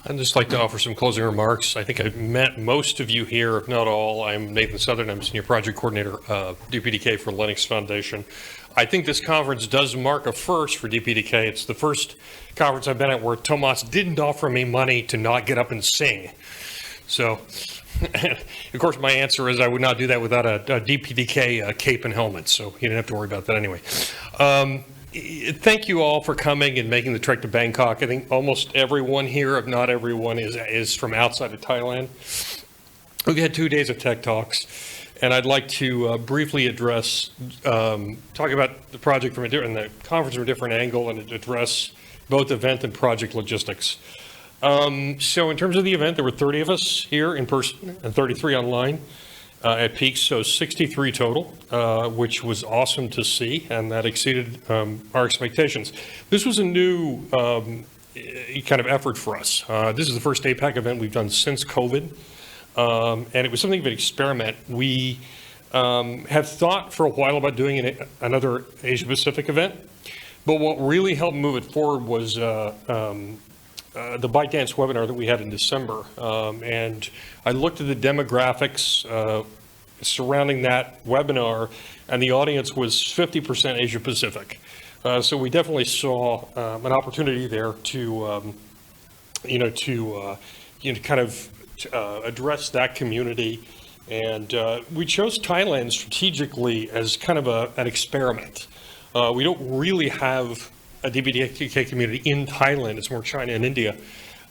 I'd just like to offer some closing remarks. I think I've met most of you here, if not all. I'm Nathan Southern. I'm Senior Project Coordinator of DPDK for Linux Foundation. I think this conference does mark a first for DPDK. It's the first conference I've been at where Tomas didn't offer me money to not get up and sing. So, of course, my answer is I would not do that without a DPDK cape and helmet, so you didn't have to worry about that anyway. Thank you all for coming and making the trek to Bangkok. I think almost everyone here, if not everyone, is from outside of Thailand. We've had 2 days of tech talks, and I'd like to briefly address, talk about the project and the conference from a different angle and address both event and project logistics. So in terms of the event, there were 30 of us here in person and 33 online. At peak, so 63 total, which was awesome to see, and that exceeded our expectations. This was a new kind of effort for us. This is the first APAC event we've done since COVID, and it was something of an experiment. We have thought for a while about doing another Asia-Pacific event, but what really helped move it forward was the ByteDance webinar that we had in December, and I looked at the demographics surrounding that webinar, and the audience was 50% Asia Pacific. So we definitely saw an opportunity there to, kind of address that community, and we chose Thailand strategically as kind of an experiment. We don't really have a DPDK community in Thailand. It's more China and India.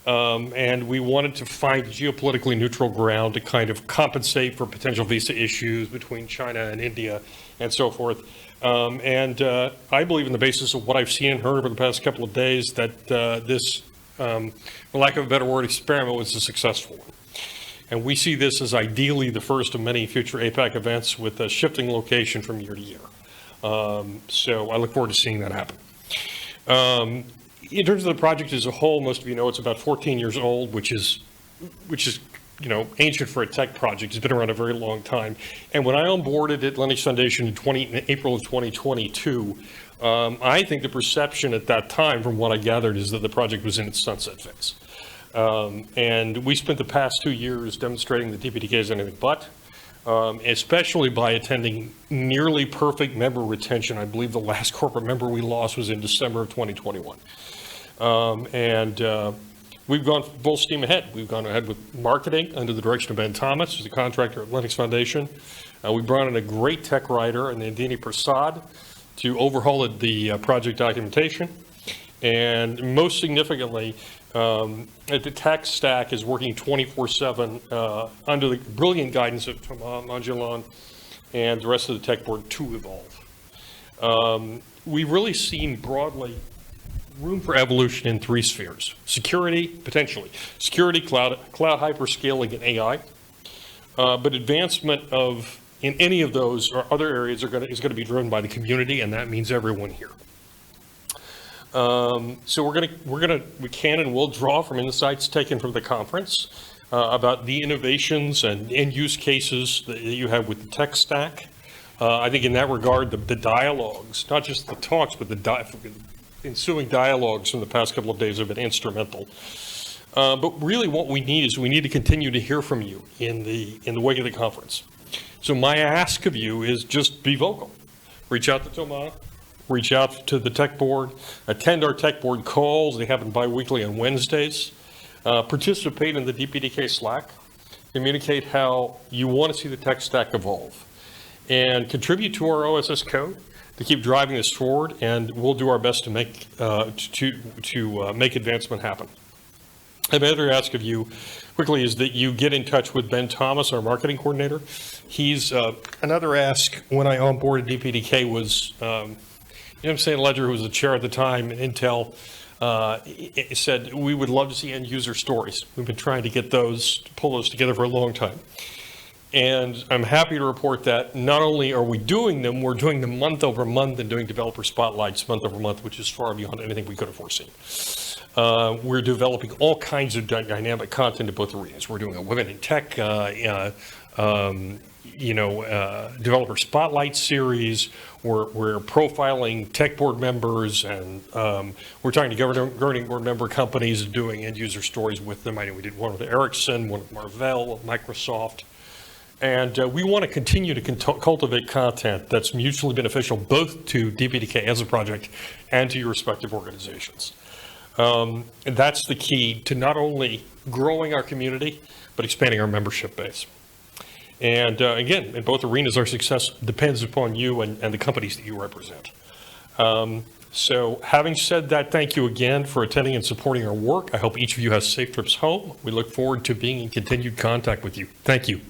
And we wanted to find geopolitically neutral ground to kind of compensate for potential visa issues between China and India and so forth. I believe in the basis of what I've seen and heard over the past couple of days that this, for lack of a better word, experiment was a successful one. And we see this as ideally the first of many future APAC events with a shifting location from year to year. So I look forward to seeing that happen. In terms of the project as a whole, most of you know it's about 14 years old, which is ancient for a tech project. It's been around a very long time. And when I onboarded at Linux Foundation in April of 2022, I think the perception at that time, from what I gathered, is that the project was in its sunset phase. And we spent the past 2 years demonstrating that DPDK is anything but. Especially by attending nearly perfect member retention. I believe the last corporate member we lost was in December of 2021. We've gone full steam ahead. We've gone ahead with marketing under the direction of Ben Thomas, who's a contractor at Linux Foundation. We brought in a great tech writer, Nandini Prasad, to overhaul the project documentation. And most significantly, the tech stack is working 24/7 under the brilliant guidance of Thomas Mangelan and the rest of the tech board to evolve. We've really seen broadly room for evolution in 3 spheres: security, potentially, security, cloud hyperscaling, and AI. But advancement in any of those or other areas is going to be driven by the community, and that means everyone here. So we can and will draw from insights taken from the conference about the innovations and end use cases that you have with the tech stack. I think in that regard, the dialogues, not just the talks, but the ensuing dialogues from the past couple of days have been instrumental. But really what we need is we need to continue to hear from you in the wake of the conference. So my ask of you is just be vocal. Reach out to Thomas. Reach out to the tech board, attend our tech board calls. They happen bi-weekly on Wednesdays. Participate in the DPDK Slack. Communicate how you want to see the tech stack evolve. And contribute to our OSS code to keep driving this forward, and we'll do our best to make make advancement happen. Another ask of you quickly is that you get in touch with Ben Thomas, our marketing coordinator. He's another ask when I onboarded DPDK was Ledger, who was the chair at the time at Intel, said we would love to see end user stories. We've been trying to pull those together for a long time. And I'm happy to report that not only are we doing them, we're doing them month over month and doing developer spotlights month over month, which is far beyond anything we could have foreseen. We're developing all kinds of dynamic content in both arenas. We're doing a Women in Tech developer spotlight series. We're profiling tech board members, and we're talking to governing board member companies and doing end user stories with them. I know we did one with Ericsson, one with Marvell, Microsoft. And we want to continue to cultivate content that's mutually beneficial both to DPDK as a project and to your respective organizations. And that's the key to not only growing our community, but expanding our membership base. And again, in both arenas, our success depends upon you and the companies that you represent. So having said that, thank you again for attending and supporting our work. I hope each of you has safe trips home. We look forward to being in continued contact with you. Thank you.